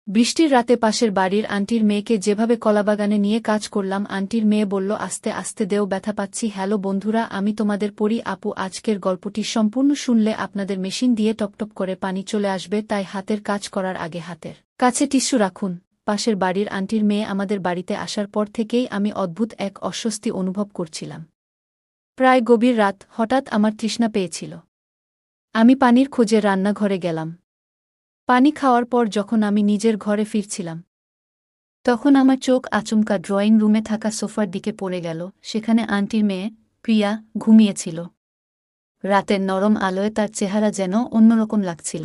বৃষ্টির রাতে পাশের বাড়ির আন্টির মেয়েকে যেভাবে কলাবাগানে নিয়ে কাজ করলাম, আন্টির মেয়ে বলল, আস্তে আস্তে দেও, ব্যথা পাচ্ছি। হ্যালো বন্ধুরা, আমি তোমাদের পরি আপু। আজকের গল্পটি সম্পূর্ণ শুনলে আপনাদের মেশিন দিয়ে টপটপ করে পানি চলে আসবে, তাই হাতের কাজ করার আগে হাতের কাছে টিস্যু রাখুন। পাশের বাড়ির আন্টির মেয়ে আমাদের বাড়িতে আসার পর থেকেই আমি অদ্ভুত এক অস্বস্তি অনুভব করছিলাম। প্রায় গভীর রাত, হঠাৎ আমার তৃষ্ণা পেয়েছিল। আমি পানির খোঁজে রান্নাঘরে গেলাম। পানি খাওয়ার পর যখন আমি নিজের ঘরে ফিরছিলাম, তখন আমার চোখ আচমকা ড্রয়িং রুমে থাকা সোফার দিকে পড়ে গেল। সেখানে আন্টির মেয়ে প্রিয়া ঘুমিয়েছিল। রাতের নরম আলোয় তার চেহারা যেন অন্যরকম লাগছিল।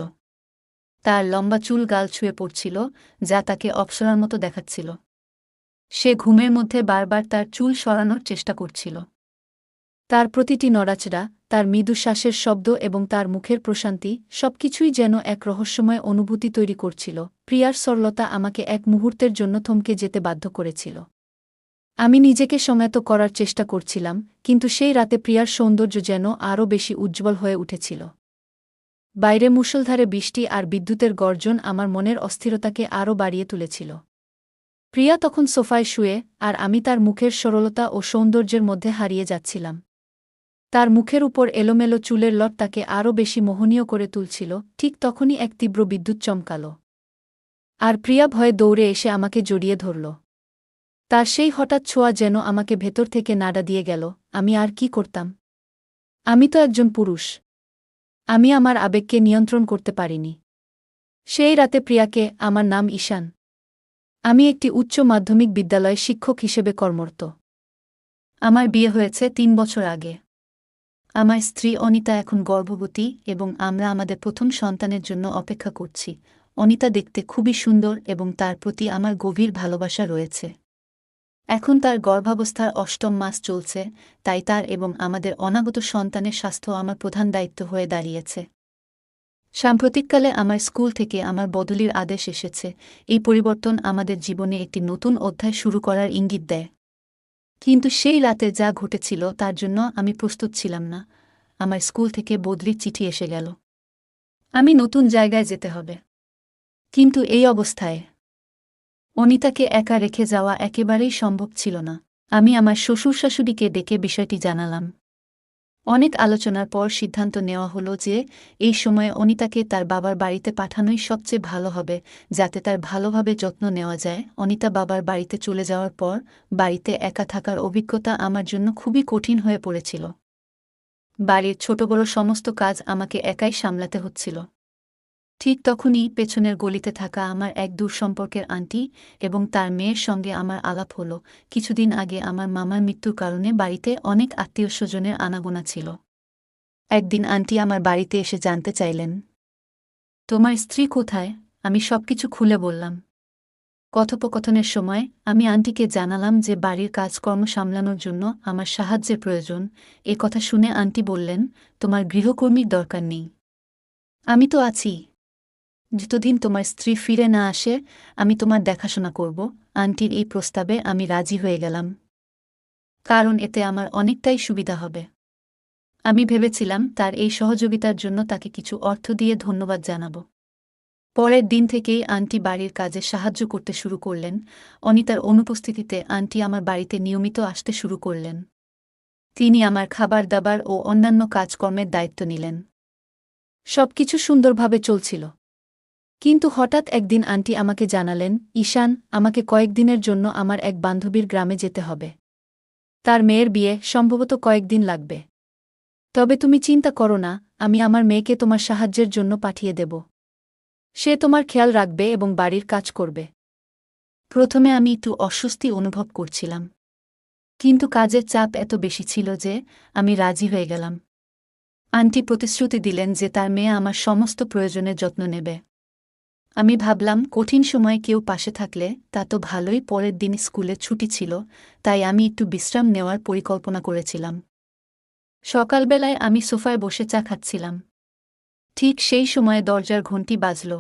তার লম্বা চুল গাল ছুঁয়ে পড়ছিল, যা তাকে অপ্সরার মতো দেখাচ্ছিল। সে ঘুমের মধ্যে বারবার তার চুল সরানোর চেষ্টা করছিল। তার প্রতিটি নড়াচড়া, তার মৃদু শ্বাসের শব্দ এবং তার মুখের প্রশান্তি, সবকিছুই যেন এক রহস্যময় অনুভূতি তৈরি করছিল। প্রিয়ার সরলতা আমাকে এক মুহূর্তের জন্য থমকে যেতে বাধ্য করেছিল। আমি নিজেকে সংযত করার চেষ্টা করছিলাম, কিন্তু সেই রাতে প্রিয়ার সৌন্দর্য যেন আরও বেশি উজ্জ্বল হয়ে উঠেছিল। বাইরে মুষলধারে বৃষ্টি আর বিদ্যুতের গর্জন আমার মনের অস্থিরতাকে আরও বাড়িয়ে তুলেছিল। প্রিয়া তখন সোফায় শুয়ে, আর আমি তার মুখের সরলতা ও সৌন্দর্যের মধ্যে হারিয়ে যাচ্ছিলাম। তার মুখের উপর এলোমেলো চুলের লট তাকে আরও বেশি মোহনীয় করে তুলছিল। ঠিক তখনই এক তীব্র বিদ্যুৎ চমকাল, আর প্রিয়া ভয়ে দৌড়ে এসে আমাকে জড়িয়ে ধরল। তার সেই হঠাৎ ছোঁয়া যেন আমাকে ভেতর থেকে নাড়া দিয়ে গেল। আমি আর কি করতাম? আমি তো একজন পুরুষ। আমি আমার আবেগকে নিয়ন্ত্রণ করতে পারিনি। সেই রাতে প্রিয়াকে, আমার নাম ঈশান। আমি একটি উচ্চ মাধ্যমিক বিদ্যালয়ে শিক্ষক হিসেবে কর্মরত। আমার বিয়ে হয়েছে ৩ বছর আগে। আমার স্ত্রী অনিতা এখন গর্ভবতী এবং আমরা আমাদের প্রথম সন্তানের জন্য অপেক্ষা করছি। অনিতা দেখতে খুবই সুন্দর এবং তার প্রতি আমার গভীর ভালোবাসা রয়েছে। এখন তার গর্ভাবস্থার ৮ম মাস চলছে, তাই তার এবং আমাদের অনাগত সন্তানের স্বাস্থ্য আমার প্রধান দায়িত্ব হয়ে দাঁড়িয়েছে। সাম্প্রতিককালে আমার স্কুল থেকে আমার বদলির আদেশ এসেছে। এই পরিবর্তন আমাদের জীবনে একটি নতুন অধ্যায় শুরু করার ইঙ্গিত দেয়। কিন্তু সেই রাতে যা ঘটেছিল তার জন্য আমি প্রস্তুত ছিলাম না। আমার স্কুল থেকে বদলির চিঠি এসে গেল। আমি নতুন জায়গায় যেতে হবে। কিন্তু এই অবস্থায় অনিতাকে একা রেখে যাওয়া একেবারেই সম্ভব ছিল না। আমি আমার শ্বশুর শাশুড়িকে ডেকে বিষয়টি জানালাম। অনেক আলোচনার পর সিদ্ধান্ত নেওয়া হলো যে এই সময়ে অনিতাকে তার বাবার বাড়িতে পাঠানোই সবচেয়ে ভালো হবে, যাতে তার ভালোভাবে যত্ন নেওয়া যায়। অনিতা বাবার বাড়িতে চলে যাওয়ার পর বাড়িতে একা থাকার অভিজ্ঞতা আমার জন্য খুবই কঠিন হয়ে পড়েছিল। বাড়ির ছোট বড় সমস্ত কাজ আমাকে একাই সামলাতে হচ্ছিল। ঠিক তখনই পেছনের গলিতে থাকা আমার এক দূর সম্পর্কের আন্টি এবং তার মেয়ের সঙ্গে আমার আলাপ হলো। কিছুদিন আগে আমার মামার মৃত্যুর কারণে বাড়িতে অনেক আত্মীয়স্বজনের আনাগোনা ছিল। একদিন আন্টি আমার বাড়িতে এসে জানতে চাইলেন, তোমার স্ত্রী কোথায়? আমি সবকিছু খুলে বললাম। কথোপকথনের সময় আমি আন্টিকে জানালাম যে বাড়ির কাজকর্ম সামলানোর জন্য আমার সাহায্যের প্রয়োজন। এ কথা শুনে আন্টি বললেন, তোমার গৃহকর্মীর দরকার নেই, আমি তো আছি। যতদিন তোমার স্ত্রী ফিরে না আসে আমি তোমার দেখাশোনা করব। আন্টির এই প্রস্তাবে আমি রাজি হয়ে গেলাম, কারণ এতে আমার অনেকটাই সুবিধা হবে। আমি ভেবেছিলাম তার এই সহযোগিতার জন্য তাকে কিছু অর্থ দিয়ে ধন্যবাদ জানাব। পরের দিন থেকেই আন্টি বাড়ির কাজে সাহায্য করতে শুরু করলেন। অনিতার অনুপস্থিতিতে আন্টি আমার বাড়িতে নিয়মিত আসতে শুরু করলেন। তিনি আমার খাবার দাবার ও অন্যান্য কাজকর্মের দায়িত্ব নিলেন। সবকিছু সুন্দরভাবে চলছিল। কিন্তু হঠাৎ একদিন আন্টি আমাকে জানালেন, ঈশান, আমাকে কয়েকদিনের জন্য আমার এক বান্ধবীর গ্রামে যেতে হবে। তার মেয়ের বিয়ে, সম্ভবত কয়েকদিন লাগবে। তবে তুমি চিন্তা করো না, আমি আমার মেয়েকে তোমার সাহায্যের জন্য পাঠিয়ে দেব। সে তোমার খেয়াল রাখবে এবং বাড়ির কাজ করবে। প্রথমে আমি একটু অস্বস্তি অনুভব করছিলাম, কিন্তু কাজের চাপ এত বেশি ছিল যে আমি রাজি হয়ে গেলাম। আন্টি প্রতিশ্রুতি দিলেন যে তার মেয়ে আমার সমস্ত প্রয়োজনের যত্ন নেবে। আমি ভাবলাম, কঠিন সময়ে কেউ পাশে থাকলে তা তো ভালোই। পরের দিন স্কুলে ছুটি ছিল, তাই আমি একটু বিশ্রাম নেওয়ার পরিকল্পনা করেছিলাম। সকালবেলায় আমি সোফায় বসে চা খাচ্ছিলাম। ঠিক সেই সময়ে দরজার ঘণ্টি বাজল।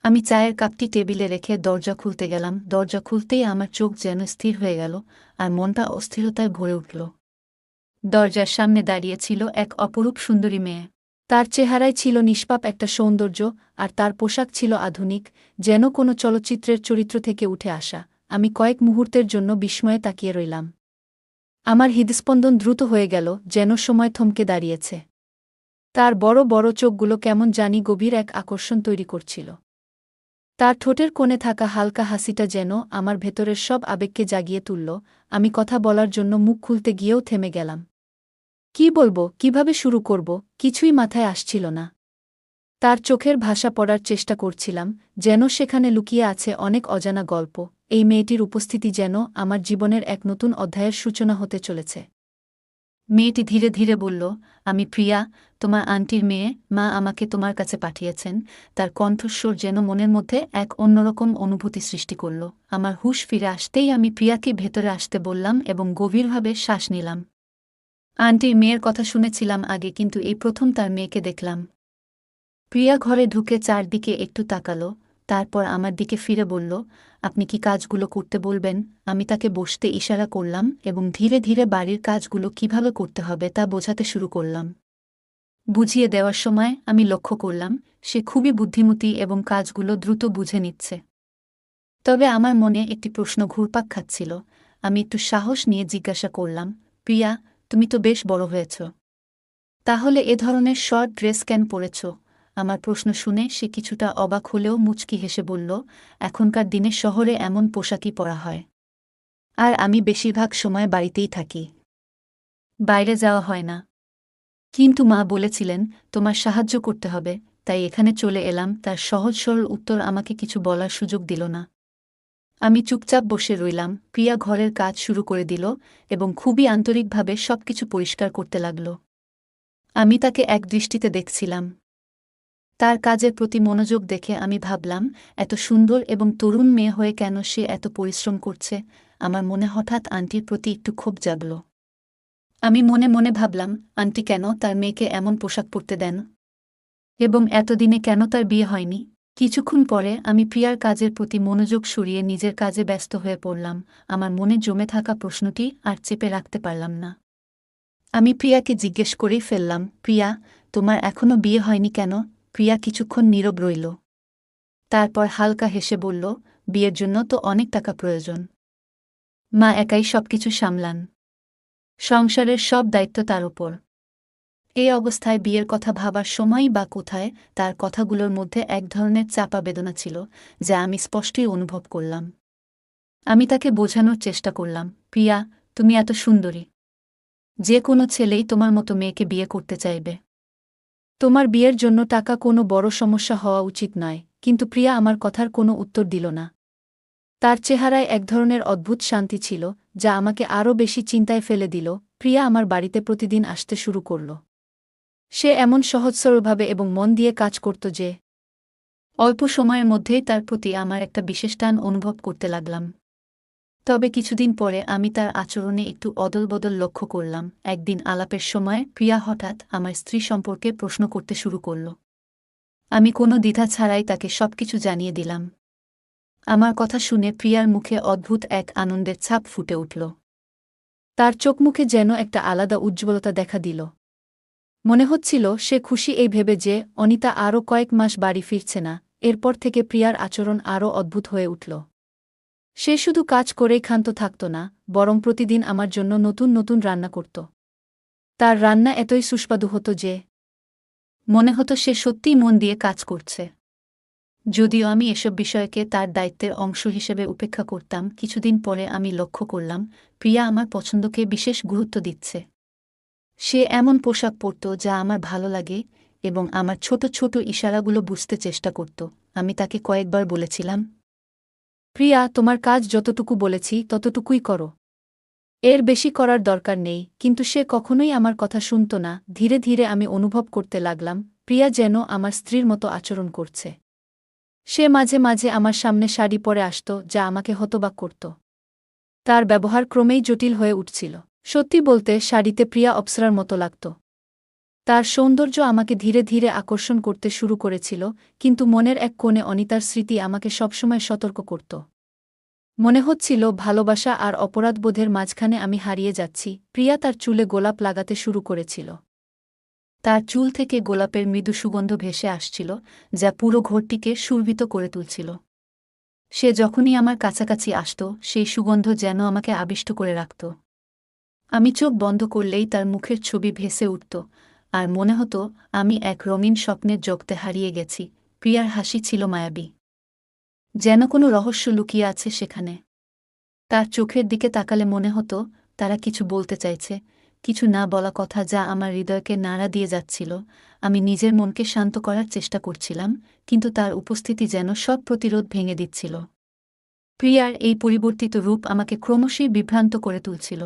আমি চায়ের কাপটি টেবিলে রেখে দরজা খুলতে গেলাম। দরজা খুলতেই আমার চোখ যেন স্থির হয়ে গেল, আর মনটা অস্থিরতায় ভরে উঠল। দরজার সামনে দাঁড়িয়ে ছিল এক অপরূপ সুন্দরী মেয়ে। তার চেহারায় ছিল নিষ্পাপ একটা সৌন্দর্য, আর তার পোশাক ছিল আধুনিক, যেন কোনো চলচ্চিত্রের চরিত্র থেকে উঠে আসা। আমি কয়েক মুহূর্তের জন্য বিস্ময়ে তাকিয়ে রইলাম। আমার হৃদস্পন্দন দ্রুত হয়ে গেল, যেন সময় থমকে দাঁড়িয়েছে। তার বড় বড় চোখগুলো কেমন জানি গভীর এক আকর্ষণ তৈরি করছিল। তার ঠোঁটের কোণে থাকা হালকা হাসিটা যেন আমার ভেতরের সব আবেগকে জাগিয়ে তুলল। আমি কথা বলার জন্য মুখ খুলতে গিয়েও থেমে গেলাম। কি বলবো, কিভাবে শুরু করব, কিছুই মাথায় আসছিল না। তার চোখের ভাষা পড়ার চেষ্টা করছিলাম, যেন সেখানে লুকিয়ে আছে অনেক অজানা গল্প। এই মেয়েটির উপস্থিতি যেন আমার জীবনের এক নতুন অধ্যায়ের সূচনা হতে চলেছে। মেয়েটি ধীরে ধীরে বলল, আমি প্রিয়া, তোমার আন্টির মেয়ে। মা আমাকে তোমার কাছে পাঠিয়েছেন। তার কণ্ঠস্বর যেন মনের মধ্যে এক অন্যরকম অনুভূতি সৃষ্টি করল। আমার হুঁশ ফিরে আসতেই আমি প্রিয়াকে ভেতরে আসতে বললাম এবং গভীরভাবে শ্বাস নিলাম। আন্টির মেয়ের কথা শুনেছিলাম আগে, কিন্তু এই প্রথম তার মেয়েকে দেখলাম। প্রিয়া ঘরে ঢুকে চারদিকে একটু তাকালো, তারপর আমার দিকে ফিরে বলল, আপনি কি কাজগুলো করতে বলবেন? আমি তাকে বসতে ইশারা করলাম এবং ধীরে ধীরে বাড়ির কাজগুলো কিভাবে করতে হবে তা বোঝাতে শুরু করলাম। বুঝিয়ে দেওয়ার সময় আমি লক্ষ্য করলাম সে খুবই বুদ্ধিমতী এবং কাজগুলো দ্রুত বুঝে নিচ্ছে। তবে আমার মনে একটি প্রশ্ন ঘুরপাক খাচ্ছিল। আমি একটু সাহস নিয়ে জিজ্ঞাসা করলাম, প্রিয়া, তুমি তো বেশ বড় হয়েছ, তাহলে এ ধরনের শর্ট ড্রেস কেন পরেছ? আমার প্রশ্ন শুনে সে কিছুটা অবাক হলেও মুচকি হেসে বলল, এখনকার দিনে শহরে এমন পোশাকই পরা হয়। আর আমি বেশিরভাগ সময় বাড়িতেই থাকি, বাইরে যাওয়া হয় না। কিন্তু মা বলেছিলেন তোমার সাহায্য করতে হবে, তাই এখানে চলে এলাম। তার সহজ সরল উত্তর আমাকে কিছু বলার সুযোগ দিল না। আমি চুপচাপ বসে রইলাম। প্রিয়া ঘরের কাজ শুরু করে দিল এবং খুবই আন্তরিকভাবে সবকিছু পরিষ্কার করতে লাগল। আমি তাকে এক দৃষ্টিতে দেখছিলাম। তার কাজের প্রতি মনোযোগ দেখে আমি ভাবলাম, এত সুন্দর এবং তরুণ মেয়ে হয়ে কেন সে এত পরিশ্রম করছে? আমার মনে হঠাৎ আন্টির প্রতি একটু ক্ষোভ জাগল। আমি মনে মনে ভাবলাম, আন্টি কেন তার মেয়েকে এমন পোশাক পরতে দেন? এবং এতদিনে কেন তার বিয়ে হয়নি? কিছুক্ষণ পরে আমি প্রিয়ার কাজের প্রতি মনোযোগ সরিয়ে নিজের কাজে ব্যস্ত হয়ে পড়লাম। আমার মনে জমে থাকা প্রশ্নটি আর চেপে রাখতে পারলাম না। আমি প্রিয়াকে জিজ্ঞেস করেই ফেললাম, প্রিয়া, তোমার এখনো বিয়ে হয়নি কেন? প্রিয়া কিছুক্ষণ নীরব রইল। তারপর হালকা হেসে বলল, বিয়ের জন্য তো অনেক টাকা প্রয়োজন। মা একাই সবকিছু সামলান, সংসারের সব দায়িত্ব তার উপর। এই অবস্থায় বিয়ের কথা ভাবার সময়ই বা কোথায়? তার কথাগুলোর মধ্যে এক ধরনের চাপা বেদনা ছিল, যা আমি স্পষ্টই অনুভব করলাম। আমি তাকে বোঝানোর চেষ্টা করলাম, প্রিয়া, তুমি এত সুন্দরী, যে কোনো ছেলেই তোমার মতো মেয়েকে বিয়ে করতে চাইবে। তোমার বিয়ের জন্য টাকা কোনো বড় সমস্যা হওয়া উচিত নয়। কিন্তু প্রিয়া আমার কথার কোনো উত্তর দিল না। তার চেহারায় এক ধরনের অদ্ভুত শান্তি ছিল, যা আমাকে আরও বেশি চিন্তায় ফেলে দিল। প্রিয়া আমার বাড়িতে প্রতিদিন আসতে শুরু করল। সে এমন সহজ-সরলভাবে এবং মন দিয়ে কাজ করত যে অল্প সময়ের মধ্যেই তার প্রতি আমার একটা বিশেষ টান অনুভব করতে লাগলাম। তবে কিছুদিন পরে আমি তার আচরণে একটু অদলবদল লক্ষ্য করলাম। একদিন আলাপের সময় প্রিয়া হঠাৎ আমার স্ত্রী সম্পর্কে প্রশ্ন করতে শুরু করল। আমি কোনো দ্বিধা ছাড়াই তাকে সবকিছু জানিয়ে দিলাম। আমার কথা শুনে প্রিয়ার মুখে অদ্ভুত এক আনন্দের ছাপ ফুটে উঠল। তার চোখমুখে যেন একটা আলাদা উজ্জ্বলতা দেখা দিল। মনে হচ্ছিল সে খুশি এই ভেবে যে অনিতা আরও কয়েক মাস বাড়ি ফিরছে না। এরপর থেকে প্রিয়ার আচরণ আরও অদ্ভুত হয়ে উঠল। সে শুধু কাজ করেই ক্ষান্ত থাকত না, বরং প্রতিদিন আমার জন্য নতুন নতুন রান্না করত। তার রান্না এতই সুস্বাদু হতো যে মনে হতো সে সত্যিই মন দিয়ে কাজ করছে। যদিও আমি এসব বিষয়কে তার দায়িত্বের অংশ হিসেবে উপেক্ষা করতাম, কিছুদিন পরে আমি লক্ষ্য করলাম প্রিয়া আমার পছন্দকে বিশেষ গুরুত্ব দিচ্ছে। সে এমন পোশাক পরত যা আমার ভালো লাগে এবং আমার ছোট ছোট ইশারাগুলো বুঝতে চেষ্টা করত। আমি তাকে কয়েকবার বলেছিলাম, প্রিয়া, তোমার কাজ যতটুকু বলেছি ততটুকুই করো, এর বেশি করার দরকার নেই। কিন্তু সে কখনোই আমার কথা শুনত না। ধীরে ধীরে আমি অনুভব করতে লাগলাম প্রিয়া যেন আমার স্ত্রীর মতো আচরণ করছে। সে মাঝে মাঝে আমার সামনে শাড়ি পরে আসত, যা আমাকে হতবাক করত। তার ব্যবহার ক্রমেই জটিল হয়ে উঠছিল। সত্যি বলতে, শাড়িতে প্রিয়া অপ্সরার মতো লাগত। তার সৌন্দর্য আমাকে ধীরে ধীরে আকর্ষণ করতে শুরু করেছিল, কিন্তু মনের এক কোণে অনিতার স্মৃতি আমাকে সবসময় সতর্ক করত। মনে হচ্ছিল ভালোবাসা আর অপরাধবোধের মাঝখানে আমি হারিয়ে যাচ্ছি। প্রিয়া তার চুলে গোলাপ লাগাতে শুরু করেছিল। তার চুল থেকে গোলাপের মৃদু সুগন্ধ ভেসে আসছিল, যা পুরো ঘরটিকে সুরভিত করে তুলছিল। সে যখনই আমার কাছাকাছি আসত, সেই সুগন্ধ যেন আমাকে আবিষ্ট করে রাখত। আমি চোখ বন্ধ করলেই তার মুখের ছবি ভেসে উঠত, আর মনে হতো আমি এক রঙিন স্বপ্নের জগতে হারিয়ে গেছি। প্রিয়ার হাসি ছিল মায়াবী, যেন কোনো রহস্য লুকিয়ে আছে সেখানে। তার চোখের দিকে তাকালে মনে হতো তারা কিছু বলতে চাইছে, কিছু না বলা কথা যা আমার হৃদয়কে নাড়া দিয়ে যাচ্ছিল। আমি নিজের মনকে শান্ত করার চেষ্টা করছিলাম, কিন্তু তার উপস্থিতি যেন সব প্রতিরোধ ভেঙে দিচ্ছিল। প্রিয়ার এই পরিবর্তিত রূপ আমাকে ক্রমশই বিভ্রান্ত করে তুলছিল।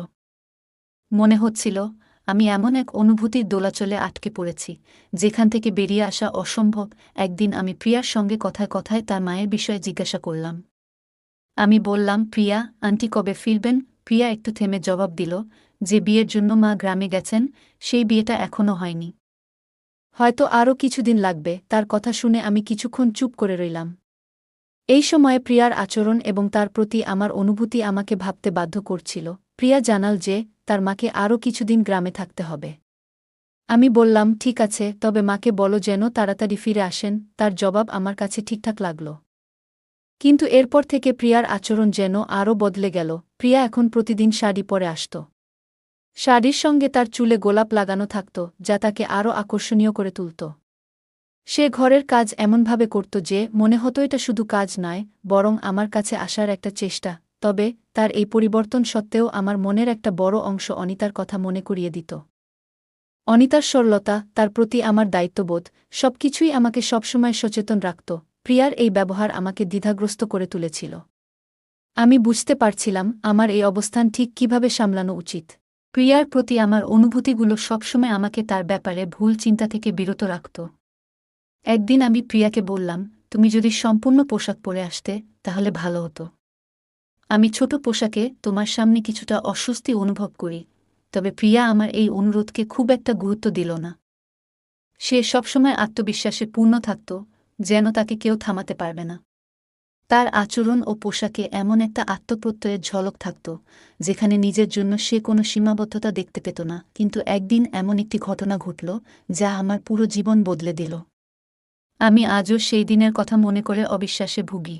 মনে হচ্ছিল আমি এমন এক অনুভূতির দোলাচলে আটকে পড়েছি, যেখান থেকে বেরিয়ে আসা অসম্ভব। একদিন আমি প্রিয়ার সঙ্গে কথায় কথায় তার মায়ের বিষয়ে জিজ্ঞাসা করলাম। আমি বললাম, প্রিয়া আন্টি কবে ফিরবেন? প্রিয়া একটু থেমে জবাব দিল, যে বিয়ের জন্য মা গ্রামে গেছেন, সেই বিয়েটা এখনও হয়নি। হয়তো আরও কিছুদিন লাগবে। তার কথা শুনে আমি কিছুক্ষণ চুপ করে রইলাম। এই সময়ে প্রিয়ার আচরণ এবং তার প্রতি আমার অনুভূতি আমাকে ভাবতে বাধ্য করছিল। প্রিয়া জানাল যে তার মাকে আরও কিছুদিন গ্রামে থাকতে হবে। আমি বললাম, ঠিক আছে, তবে মাকে বলো যেন তাড়াতাড়ি ফিরে আসেন। তার জবাব আমার কাছে ঠিকঠাক লাগল। কিন্তু এরপর থেকে প্রিয়ার আচরণ যেন আরও বদলে গেল। প্রিয়া এখন প্রতিদিন শাড়ি পরে আসত। শাড়ির সঙ্গে তার চুলে গোলাপ লাগানো থাকত, যা তাকে আরও আকর্ষণীয় করে তুলত। সে ঘরের কাজ এমনভাবে করত যে মনে হতো এটা শুধু কাজ নয়, বরং আমার কাছে আসার একটা চেষ্টা। তবে তার এই পরিবর্তন সত্ত্বেও আমার মনের একটা বড় অংশ অনিতার কথা মনে করিয়ে দিত। অনিতার সরলতা, তার প্রতি আমার দায়িত্ববোধ, সবকিছুই আমাকে সবসময় সচেতন রাখত। প্রিয়ার এই ব্যবহার আমাকে দ্বিধাগ্রস্ত করে তুলেছিল। আমি বুঝতে পারছিলাম আমার এই অবস্থান ঠিক কিভাবে সামলানো উচিত। প্রিয়ার প্রতি আমার অনুভূতিগুলো সবসময় আমাকে তার ব্যাপারে ভুল চিন্তা থেকে বিরত রাখত। একদিন আমি প্রিয়াকে বললাম, তুমি যদি সম্পূর্ণ পোশাক পরে আসতে তাহলে ভালো হতো। আমি ছোট পোশাকে তোমার সামনে কিছুটা অস্বস্তি অনুভব করি। তবে প্রিয়া আমার এই অনুরোধকে খুব একটা গুরুত্ব দিল না। সে সবসময় আত্মবিশ্বাসে পূর্ণ থাকত, যেন তাকে কেউ থামাতে পারবে না। তার আচরণ ও পোশাকে এমন একটা আত্মপ্রত্যয়ের ঝলক থাকত, যেখানে নিজের জন্য সে কোনো সীমাবদ্ধতা দেখতে পেত না। কিন্তু একদিন এমন একটি ঘটনা ঘটল, যা আমার পুরো জীবন বদলে দিল। আমি আজও সেই দিনের কথা মনে করে অবিশ্বাসে ভুগি।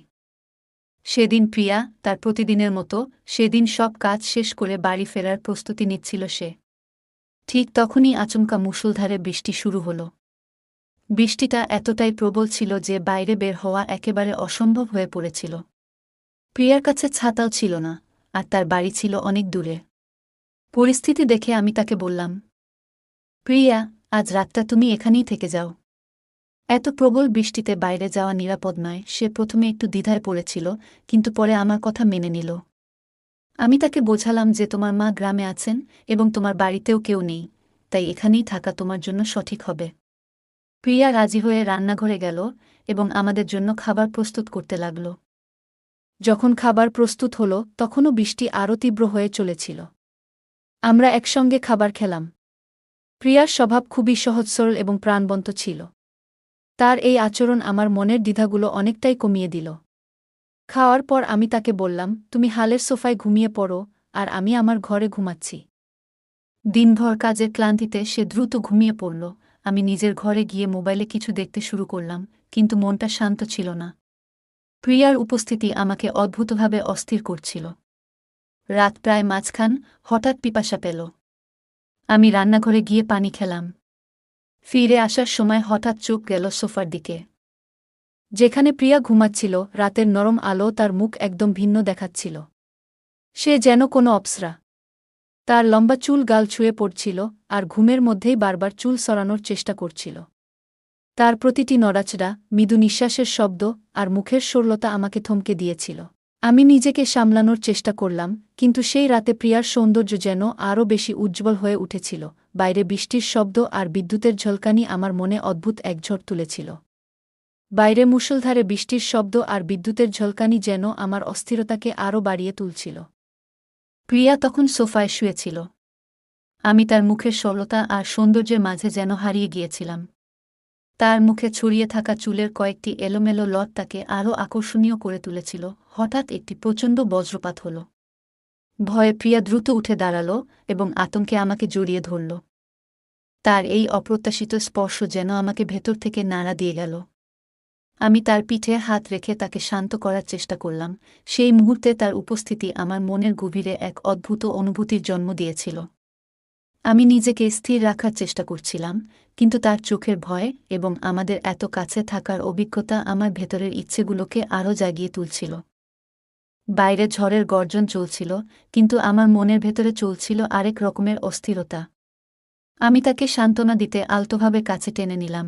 সেদিন প্রিয়া তার প্রতিদিনের মতো সেদিন সব কাজ শেষ করে বাড়ি ফেরার প্রস্তুতি নিচ্ছিল সে। ঠিক তখনই আচমকা মুষলধারে বৃষ্টি শুরু হল। বৃষ্টিটা এতটাই প্রবল ছিল যে বাইরে বের হওয়া একেবারে অসম্ভব হয়ে পড়েছিল। প্রিয়ার কাছে ছাতাও ছিল না, আর তার বাড়ি ছিল অনেক দূরে। পরিস্থিতি দেখে আমি তাকে বললাম, প্রিয়া, আজ রাতটা তুমি এখানেই থেকে যাও। এত প্রবল বৃষ্টিতে বাইরে যাওয়া নিরাপদ নয়। সে প্রথমে একটু দ্বিধায় পড়েছিল, কিন্তু পরে আমার কথা মেনে নিল। আমি তাকে বোঝালাম যে তোমার মা গ্রামে আছেন এবং তোমার বাড়িতেও কেউ নেই, তাই এখানেই থাকা তোমার জন্য সঠিক হবে। প্রিয়া রাজি হয়ে রান্নাঘরে গেল এবং আমাদের জন্য খাবার প্রস্তুত করতে লাগল। যখন খাবার প্রস্তুত হল, তখনও বৃষ্টি আরও তীব্র হয়ে চলেছিল। আমরা একসঙ্গে খাবার খেলাম। প্রিয়ার স্বভাব খুবই সহজ সরল এবং প্রাণবন্ত ছিল। তার এই আচরণ আমার মনের দ্বিধাগুলো অনেকটাই কমিয়ে দিল। খাওয়ার পর আমি তাকে বললাম, তুমি হালের সোফায় ঘুমিয়ে পড়ো, আর আমি আমার ঘরে ঘুমাচ্ছি। দিনভর কাজের ক্লান্তিতে সে দ্রুত ঘুমিয়ে পড়ল। আমি নিজের ঘরে গিয়ে মোবাইলে কিছু দেখতে শুরু করলাম, কিন্তু মনটা শান্ত ছিল না। প্রিয়ার উপস্থিতি আমাকে অদ্ভুতভাবে অস্থির করছিল। রাত প্রায় মাঝখান, হঠাৎ পিপাসা পেল। আমি রান্নাঘরে গিয়ে পানি খেলাম। ফিরে আসার সময় হঠাৎ চোখ গেল সোফার দিকে। যেখানে প্রিয়া ঘুমাচ্ছিল, রাতের নরম আলো তার মুখ একদম ভিন্ন দেখাচ্ছিল। সে যেন কোনো অপ্সরা। তার লম্বা চুল গাল ছুঁয়ে পড়ছিল, আর ঘুমের মধ্যেই বারবার চুল সরানোর চেষ্টা করছিল। তার প্রতিটি নড়াচড়া, মৃদু নিঃশ্বাসের শব্দ আর মুখের সরলতা আমাকে থমকে দিয়েছিল। আমি নিজেকে সামলানোর চেষ্টা করলাম, কিন্তু সেই রাতে প্রিয়ার সৌন্দর্য যেন আরও বেশি উজ্জ্বল হয়ে উঠেছিল। বাইরে বৃষ্টির শব্দ আর বিদ্যুতের ঝলকানি আমার মনে অদ্ভুত এক ঝড় তুলেছিল। বাইরে মুষলধারে বৃষ্টির শব্দ আর বিদ্যুতের ঝলকানি যেন আমার অস্থিরতাকে আরও বাড়িয়ে তুলছিল। প্রিয়া তখন সোফায় শুয়েছিল। আমি তার মুখের সরলতা আর সৌন্দর্যের মাঝে যেন হারিয়ে গিয়েছিলাম। তার মুখে ছড়িয়ে থাকা চুলের কয়েকটি এলোমেলো লট তাকে আরও আকর্ষণীয় করে তুলেছিল। হঠাৎ একটি প্রচণ্ড বজ্রপাত হল। ভয়ে প্রিয়া দ্রুত উঠে দাঁড়াল এবং আতঙ্কে আমাকে জড়িয়ে ধরল। তার এই অপ্রত্যাশিত স্পর্শ যেন আমাকে ভেতর থেকে নাড়া দিয়ে গেল। আমি তার পিঠে হাত রেখে তাকে শান্ত করার চেষ্টা করলাম। সেই মুহূর্তে তার উপস্থিতি আমার মনের গভীরে এক অদ্ভুত অনুভূতির জন্ম দিয়েছিল। আমি নিজেকে স্থির রাখার চেষ্টা করছিলাম, কিন্তু তার চোখের ভয় এবং আমাদের এত কাছে থাকার অভিজ্ঞতা আমার ভেতরের ইচ্ছেগুলোকে আরও জাগিয়ে তুলছিল। বাইরে ঝড়ের গর্জন চলছিল, কিন্তু আমার মনের ভেতরে চলছিল আরেক রকমের অস্থিরতা। আমি তাকে সান্ত্বনা দিতে আলতোভাবে কাছে টেনে নিলাম।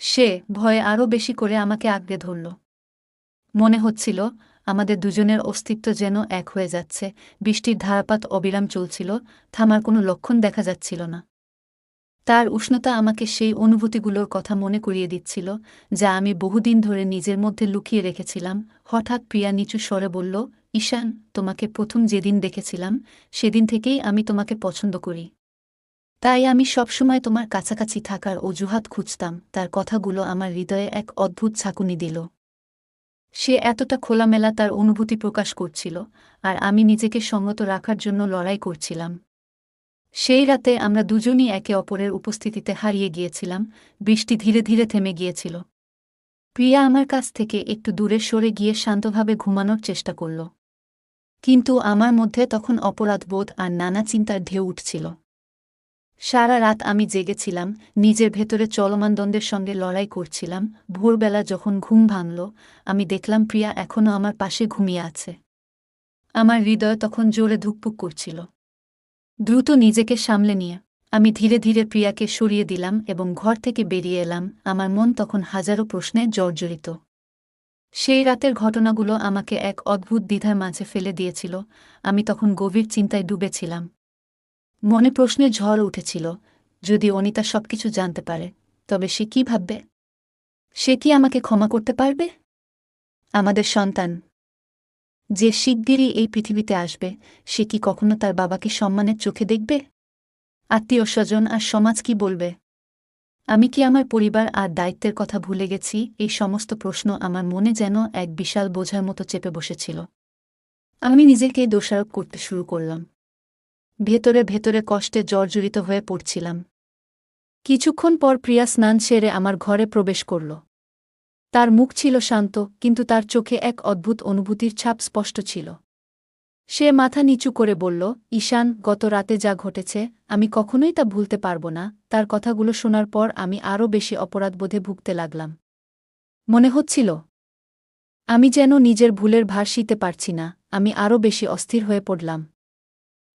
সে ভয়ে আরও বেশি করে আমাকে আঁকড়ে ধরল। মনে হচ্ছিল আমাদের দুজনের অস্তিত্ব যেন এক হয়ে যাচ্ছে। বৃষ্টির ধারাপাত অবিরাম চলছিল, থামার কোনো লক্ষণ দেখা যাচ্ছিল না। তার উষ্ণতা আমাকে সেই অনুভূতিগুলোর কথা মনে করিয়ে দিচ্ছিল, যা আমি বহুদিন ধরে নিজের মধ্যে লুকিয়ে রেখেছিলাম। হঠাৎ প্রিয়া নিচু স্বরে বলল, ঈশান, তোমাকে প্রথম যেদিন দেখেছিলাম সেদিন থেকেই আমি তোমাকে পছন্দ করি। তাই আমি সবসময় তোমার কাছাকাছি থাকার অজুহাত খুঁজতাম। তার কথাগুলো আমার হৃদয়ে এক অদ্ভুত ঝাঁকুনি দিল। সে এতটা খোলামেলা তার অনুভূতি প্রকাশ করছিল, আর আমি নিজেকে সংগত রাখার জন্য লড়াই করছিলাম। সেই রাতে আমরা দুজনই একে অপরের উপস্থিতিতে হারিয়ে গিয়েছিলাম। বৃষ্টি ধীরে ধীরে থেমে গিয়েছিল। প্রিয়া আমার কাছ থেকে একটু দূরে সরে গিয়ে শান্তভাবে ঘুমানোর চেষ্টা করল। কিন্তু আমার মধ্যে তখন অপরাধবোধ আর নানা চিন্তার ঢেউ উঠছিল। সারা রাত আমি জেগেছিলাম, নিজের ভেতরে চলমান দ্বন্দ্বের সঙ্গে লড়াই করছিলাম। ভোরবেলা যখন ঘুম ভাঙল, আমি দেখলাম প্রিয়া এখনও আমার পাশে ঘুমিয়ে আছে। আমার হৃদয় তখন জোরে ধুকপুক করছিল। দ্রুত নিজেকে সামলে নিয়ে আমি ধীরে ধীরে প্রিয়াকে সরিয়ে দিলাম এবং ঘর থেকে বেরিয়ে এলাম। আমার মন তখন হাজারো প্রশ্নে জর্জরিত। সেই রাতের ঘটনাগুলো আমাকে এক অদ্ভুত দ্বিধার মাঝে ফেলে দিয়েছিল। আমি তখন গভীর চিন্তায় ডুবেছিলাম। মনে প্রশ্নের ঝড় উঠেছিল, যদি অনিতা সবকিছু জানতে পারে, তবে সে কি ভাববে? সে কি আমাকে ক্ষমা করতে পারবে? আমাদের সন্তান, যে শিগগিরই এই পৃথিবীতে আসবে, সে কি কখনো তার বাবাকে সম্মানের চোখে দেখবে? আত্মীয় স্বজন আর সমাজ কি বলবে? আমি কি আমার পরিবার আর দায়িত্বের কথা ভুলে গেছি? এই সমস্ত প্রশ্ন আমার মনে যেন এক বিশাল বোঝার মতো চেপে বসেছিল। আমি নিজেকে দোষারোপ করতে শুরু করলাম। ভেতরে ভেতরে কষ্টে জর্জরিত হয়ে পড়ছিলাম। কিছুক্ষণ পর প্রিয়া স্নান সেরে আমার ঘরে প্রবেশ করল। তার মুখ ছিল শান্ত, কিন্তু তার চোখে এক অদ্ভুত অনুভূতির ছাপ স্পষ্ট ছিল। সে মাথা নিচু করে বলল, ঈশান, গত রাতে যা ঘটেছে, আমি কখনোই তা ভুলতে পারব না। তার কথাগুলো শোনার পর আমি আরও বেশি অপরাধবোধে ভুগতে লাগলাম। মনে হচ্ছিল আমি যেন নিজের ভুলের ভার সইতে পারছি না। আমি আরও বেশি অস্থির হয়ে পড়লাম।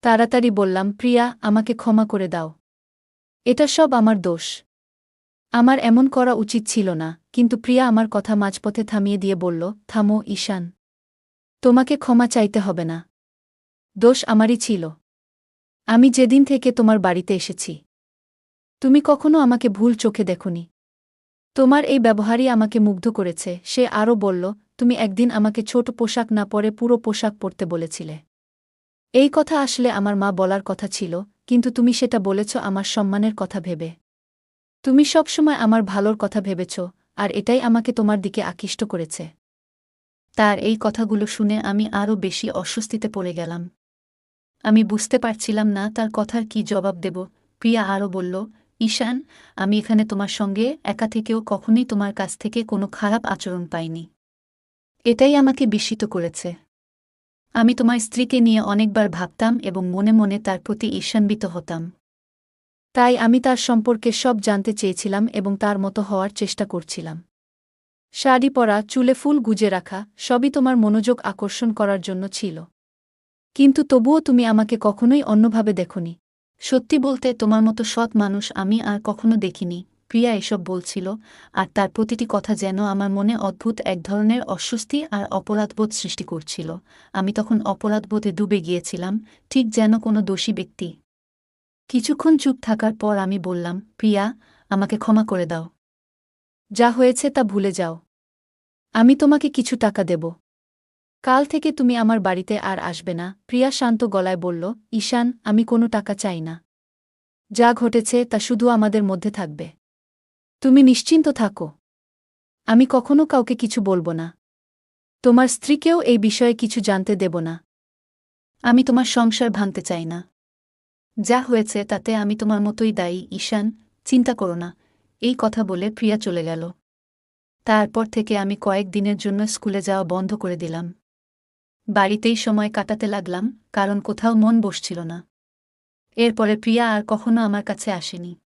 তাড়াতাড়ি বললাম, প্রিয়া, আমাকে ক্ষমা করে দাও। এটা সব আমার দোষ। আমার এমন করা উচিত ছিল না। কিন্তু প্রিয়া আমার কথা মাঝপথে থামিয়ে দিয়ে বলল, থামো ঈশান, তোমাকে ক্ষমা চাইতে হবে না। দোষ আমারই ছিল। আমি যেদিন থেকে তোমার বাড়িতে এসেছি, তুমি কখনো আমাকে ভুল চোখে দেখোনি। তোমার এই ব্যবহারই আমাকে মুগ্ধ করেছে। সে আরও বলল, তুমি একদিন আমাকে ছোট পোশাক না পরে পুরো পোশাক পরতে বলেছিলে। এই কথা আসলে আমার মা বলার কথা ছিল, কিন্তু তুমি সেটা বলেছ আমার সম্মানের কথা ভেবে। তুমি সবসময় আমার ভালোর কথা ভেবেছ, আর এটাই আমাকে তোমার দিকে আকৃষ্ট করেছে। তার এই কথাগুলো শুনে আমি আরও বেশি অস্বস্তিতে পড়ে গেলাম। আমি বুঝতে পারছিলাম না তার কথার কি জবাব দেব। প্রিয়া আরও বলল, ঈশান, আমি এখানে তোমার সঙ্গে একা থেকেও কখনোই তোমার কাছ থেকে কোনো খারাপ আচরণ পাইনি। এটাই আমাকে বিস্মিত করেছে। আমি তোমার স্ত্রীকে নিয়ে অনেকবার ভাবতাম এবং মনে মনে তার প্রতি ঈর্ষান্বিত হতাম। তাই আমি তার সম্পর্কে সব জানতে চেয়েছিলাম এবং তার মতো হওয়ার চেষ্টা করছিলাম। শাড়ি পরা, চুলে ফুল গুজে রাখা, সবই তোমার মনোযোগ আকর্ষণ করার জন্য ছিল। কিন্তু তবুও তুমি আমাকে কখনোই অন্যভাবে দেখোনি। সত্যি বলতে, তোমার মতো সৎ মানুষ আমি আর কখনো দেখিনি। প্রিয়া এসব বলছিল, আর তার প্রতিটি কথা যেন আমার মনে অদ্ভুত এক ধরনের অস্বস্তি আর অপরাধবোধ সৃষ্টি করছিল। আমি তখন অপরাধবোধে ডুবে গিয়েছিলাম, ঠিক যেন কোনো দোষী ব্যক্তি। কিছুক্ষণ চুপ থাকার পর আমি বললাম, প্রিয়া, আমাকে ক্ষমা করে দাও। যা হয়েছে তা ভুলে যাও। আমি তোমাকে কিছু টাকা দেব। কাল থেকে তুমি আমার বাড়িতে আর আসবে না। প্রিয়া শান্ত গলায় বলল, ঈশান, আমি কোনো টাকা চাই না। যা ঘটেছে তা শুধু আমাদের মধ্যে থাকবে। তুমি নিশ্চিন্ত থাকো। আমি কখনো কাউকে কিছু বলবো না। তোমার স্ত্রীকেও এই বিষয়ে কিছু জানতে দেব না। আমি তোমার সংসার ভাঙতে চাই না। যা হয়েছে তাতে আমি তোমার মতোই দায়ী ঈশান, চিন্তা করো না। এই কথা বলে প্রিয়া চলে গেল। তারপর থেকে আমি কয়েক দিনের জন্য স্কুলে যাওয়া বন্ধ করে দিলাম। বাড়িতেই সময় কাটাতে লাগলাম, কারণ কোথাও মন বসছিল না। এরপরে প্রিয়া আর কখনো আমার কাছে আসেনি।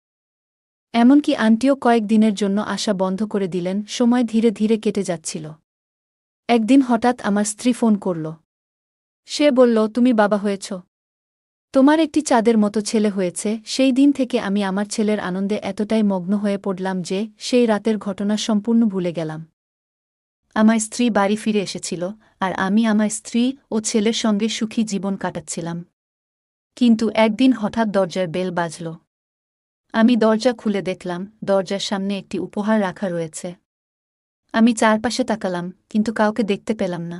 এমনকি আন্টিও কয়েক দিনের জন্য আসা বন্ধ করে দিলেন। সময় ধীরে ধীরে কেটে যাচ্ছিল। একদিন হঠাৎ আমার স্ত্রী ফোন করল। সে বলল, তুমি বাবা হয়েছ। তোমার একটি চাঁদের মতো ছেলে হয়েছে। সেই দিন থেকে আমি আমার ছেলের আনন্দে এতটাই মগ্ন হয়ে পড়লাম যে সেই রাতের ঘটনা সম্পূর্ণ ভুলে গেলাম। আমার স্ত্রী বাড়ি ফিরে এসেছিল, আর আমি আমার স্ত্রী ও ছেলের সঙ্গে সুখী জীবন কাটাচ্ছিলাম। কিন্তু একদিন হঠাৎ দরজার বেল বাজল। আমি দরজা খুলে দেখলাম দরজার সামনে একটি উপহার রাখা রয়েছে। আমি চারপাশে তাকালাম, কিন্তু কাউকে দেখতে পেলাম না।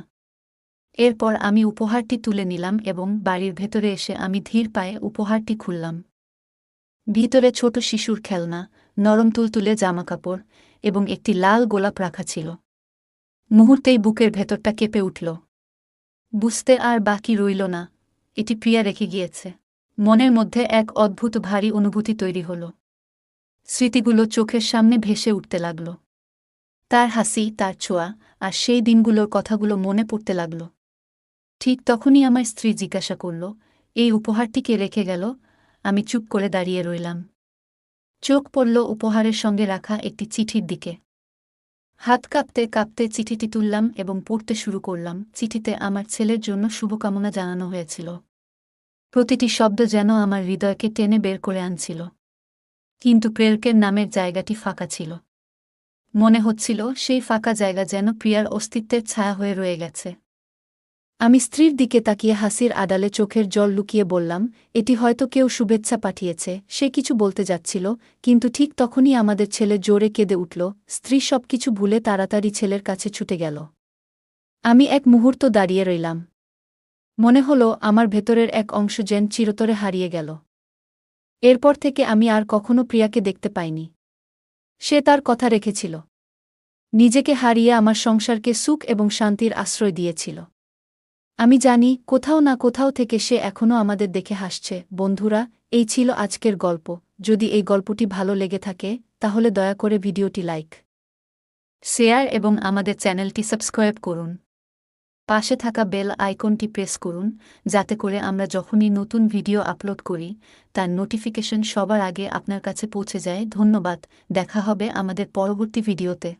এরপর আমি উপহারটি তুলে নিলাম এবং বাড়ির ভেতরে এসে আমি ধীর পায়ে উপহারটি খুললাম। ভিতরে ছোট শিশুর খেলনা, নরম তুলতুলে জামাকাপড় এবং একটি লাল গোলাপ রাখা ছিল। মুহূর্তেই বুকের ভেতরটা কেঁপে উঠল। বুঝতে আর বাকি রইল না, এটি প্রিয়া রেখে গিয়েছে। মনের মধ্যে এক অদ্ভুত ভারী অনুভূতি তৈরি হল। স্মৃতিগুলো চোখের সামনে ভেসে উঠতে লাগল। তার হাসি, তার ছোঁয়া, আর সেই দিনগুলোর কথাগুলো মনে পড়তে লাগল। ঠিক তখনই আমার স্ত্রী জিজ্ঞাসা করল, এই উপহারটি কে রেখে গেল? আমি চুপ করে দাঁড়িয়ে রইলাম। চোখ পড়ল উপহারের সঙ্গে রাখা একটি চিঠির দিকে। হাত কাঁপতে কাঁপতে চিঠিটি তুললাম এবং পড়তে শুরু করলাম। চিঠিতে আমার ছেলের জন্য শুভকামনা জানানো হয়েছিল। প্রতিটি শব্দ যেন আমার হৃদয়কে টেনে বের করে আনছিল। কিন্তু প্রেরকের নামের জায়গাটি ফাঁকা ছিল। মনে হচ্ছিল সেই ফাঁকা জায়গা যেন প্রিয়ার অস্তিত্বের ছায়া হয়ে রয়ে গেছে। আমি স্ত্রীর দিকে তাকিয়ে হাসির আড়ালে চোখের জল লুকিয়ে বললাম, এটি হয়তো কেউ শুভেচ্ছা পাঠিয়েছে। সে কিছু বলতে যাচ্ছিল, কিন্তু ঠিক তখনই আমাদের ছেলে জোরে কেঁদে উঠল। স্ত্রী সবকিছু ভুলে তাড়াতাড়ি ছেলের কাছে ছুটে গেল। আমি এক মুহূর্ত দাঁড়িয়ে রইলাম। মনে হলো আমার ভেতরের এক অংশ যেন চিরতরে হারিয়ে গেল। এরপর থেকে আমি আর কখনো প্রিয়াকে দেখতে পাইনি। সে তার কথা রেখেছিল। নিজেকে হারিয়ে আমার সংসারকে সুখ এবং শান্তির আশ্রয় দিয়েছিল। আমি জানি কোথাও না কোথাও থেকে সে এখনও আমাদের দেখে হাসছে। বন্ধুরা, এই ছিল আজকের গল্প। যদি এই গল্পটি ভালো লেগে থাকে তাহলে দয়া করে ভিডিওটি লাইক, শেয়ার এবং আমাদের চ্যানেলটি সাবস্ক্রাইব করুন। পাশে থাকা বেল আইকনটি প্রেস করুন, যাতে করে আমরা যখনই নতুন ভিডিও আপলোড করি তার নোটিফিকেশন সবার আগে আপনার কাছে পৌঁছে যায়। ধন্যবাদ। দেখা হবে আমাদের পরবর্তী ভিডিওতে।